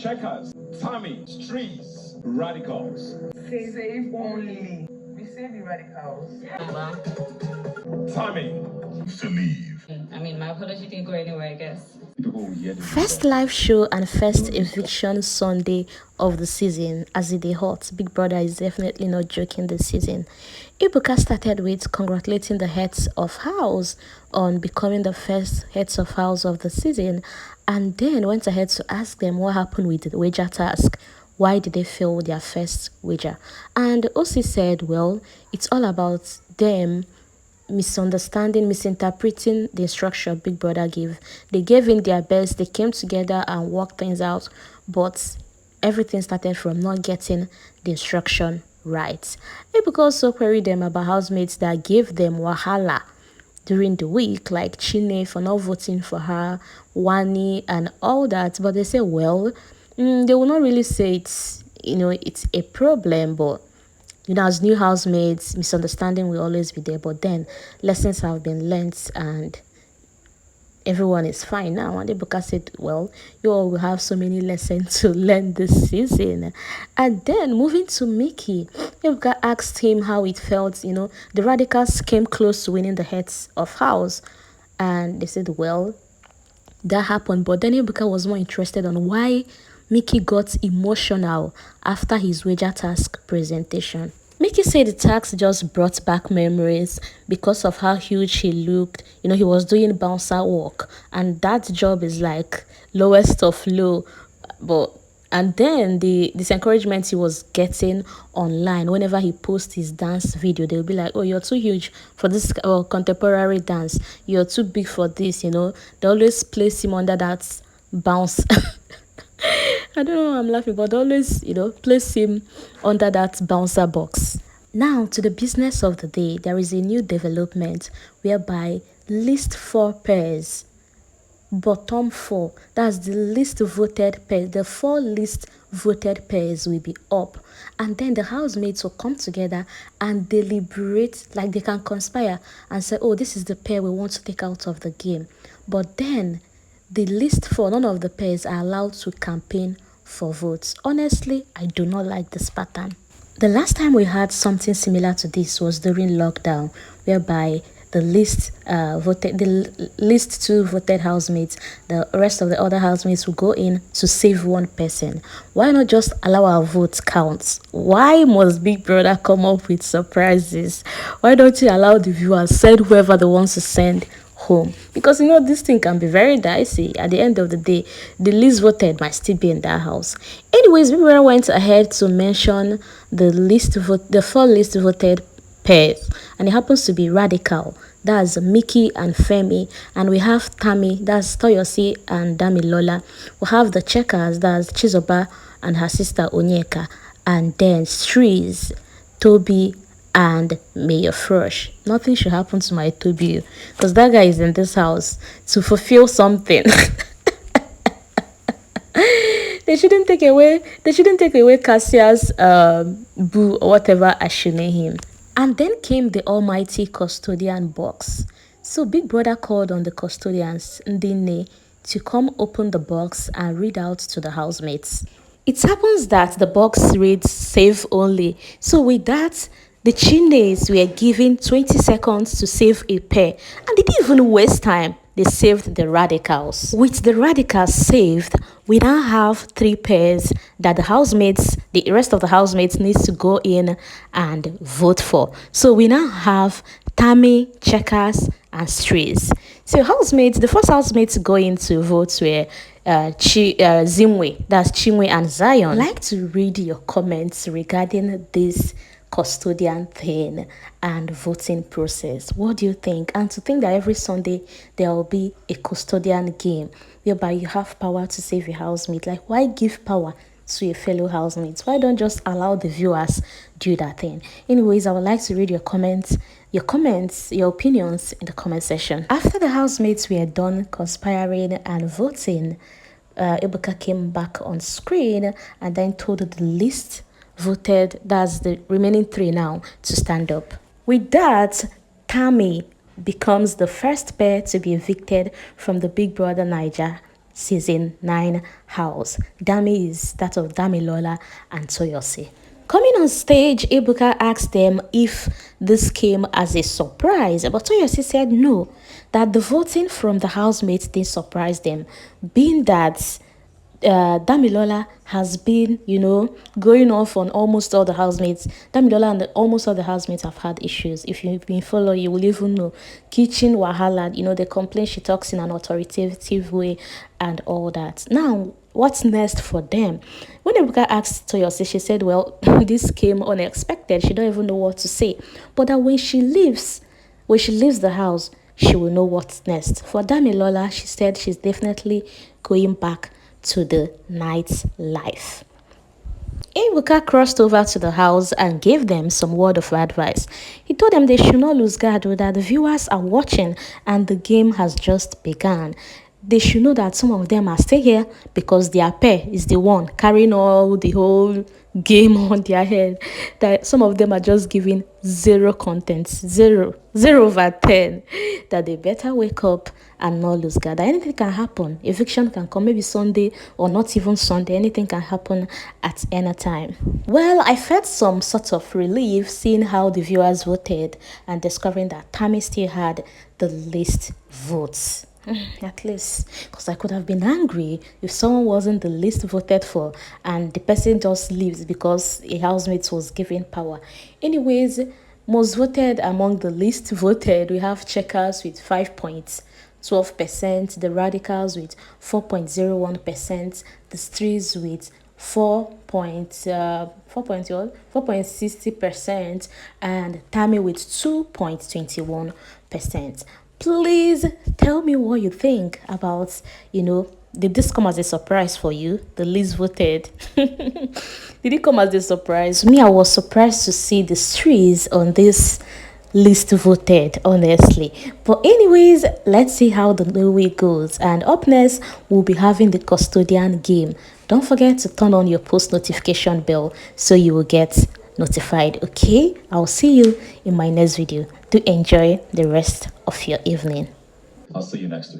checkers, Tammy, streets, radicals. Say if only we save the radicals. Tammy, to leave. I mean, my apology didn't go anywhere, I guess. First live show and first eviction Sunday of the season. As it is hot, Big Brother is definitely not joking this season. Ebuka started with congratulating the heads of house on becoming the first heads of house of the season, and then went ahead to ask them what happened with the wager task. Why did they fail their first wager? And OC said, well, it's all about them misinterpreting the instruction Big Brother gave. They gave in their best, they came together and worked things out, but everything started from not getting the instruction right. People also queried them about housemates that gave them wahala during the week, like Chine for not voting for her, Wani and all that, but they say, well, they will not really say it's a problem, but as new housemates, misunderstanding will always be there, but then lessons have been learnt and everyone is fine now. And Ebuka said, well, you all will have so many lessons to learn this season. And then moving to Mickey, Ebuka asked him how it felt. The radicals came close to winning the heads of house, and they said, well, that happened. But then Ebuka was more interested on why Mickey got emotional after his wager task presentation. Mickey said the task just brought back memories because of how huge he looked. He was doing bouncer work, and that job is like lowest of low. And then this encouragement he was getting online, whenever he posts his dance video, they'll be like, oh, you're too huge for this contemporary dance. You're too big for this, They always place him under that bounce. I don't know why I'm laughing, but always, place him under that bouncer box. Now, to the business of the day, there is a new development whereby list 4 pairs, bottom 4, that's the least voted pairs, the 4 least voted pairs will be up. And then the housemates will come together and deliberate, like they can conspire and say, oh, this is the pair we want to take out of the game. But then the list 4, none of the pairs are allowed to campaign for votes. Honestly, I do not like this pattern. The last time we had something similar to this was during lockdown, whereby the list 2 voted housemates, the rest of the other housemates will go in to save one person. Why not just allow our votes count? Why must Big Brother come up with surprises? Why don't you allow the viewers send whoever they want to send home? Because this thing can be very dicey. At the end of the day, the least voted might still be in that house. Anyways, we went ahead to mention the 4 least voted pairs, and it happens to be Radical, that's Mickey and Femi, and we have Tammy, that's Toyosi and Damilola. We have the Checkers, that's Chizoba and her sister Onyeka, and then Streets, Toby and Mayor Fresh. Nothing should happen to my Toby, because that guy is in this house to fulfill something. They shouldn't take away Cassia's boo or whatever I should name him. And then came the almighty custodian box. So Big Brother called on the custodians, Ndinne, to come open the box and read out to the housemates. It happens that the box reads save only. So with that, the Chindes were given 20 seconds to save a pair, and they didn't even waste time. They saved the radicals. With the radicals saved, we now have 3 pairs that the rest of the housemates needs to go in and vote for. So we now have Tammy, Checkers, and Streets. So the first housemates to go in to vote were Zimwe, that's Chinwe and Zion. I'd like to read your comments regarding this custodian thing and voting process. What do you think? And to think that every Sunday there will be a custodian game whereby you have power to save your housemate. Like, why give power to a fellow housemate? Why don't just allow the viewers do that thing? Anyways, I would like to read your comments, your opinions in the comment section. After the housemates were done conspiring and voting, Ebuka came back on screen and then told the list voted, that's the remaining 3 now, to stand up. With that, Tammy becomes the first pair to be evicted from the Big Brother Naija season 9 house. Dami is that of Damilola and Toyosi. Coming on stage, Ebuka asked them if this came as a surprise, but Toyosi said no, that the voting from the housemates didn't surprise them, being that Damilola has been, going off on almost all the housemates. Damilola and almost all the housemates have had issues. If you've been following, you will even know. Kitchen wahala, they complain she talks in an authoritative way and all that. Now, what's next for them? When Ebuka asked Toyosi, she said, well, this came unexpected. She don't even know what to say. But that when she leaves the house, she will know what's next. For Damilola, she said she's definitely going back to the night's life. Ebuka crossed over to the house and gave them some word of advice. He told them they should not lose guard, that the viewers are watching and the game has just begun. They should know that some of them are still here because their pair is the one carrying all the whole game on their head. That some of them are just giving zero content, zero over 10. That they better wake up and not lose guard. Anything can happen. Eviction can come maybe Sunday or not even Sunday. Anything can happen at any time. Well, I felt some sort of relief seeing how the viewers voted and discovering that Tammy still had the least votes. At least, because I could have been angry if someone wasn't the least voted for and the person just leaves because a housemate was given power. Anyways, most voted among the least voted, we have Checkers with 5.12%, the Radicals with 4.01%, the Streets with 4.60%, and Tammy with 2.21%. Please tell me what you think about, did this come as a surprise for you? The least voted. Did it come as a surprise? Me, I was surprised to see the streets on this least voted, honestly. But anyways, let's see how the new week goes. And up next, we'll be having the custodian game. Don't forget to turn on your post notification bell so you will get notified. Okay, I'll see you in my next video. Do enjoy the rest of your evening. I'll see you next week.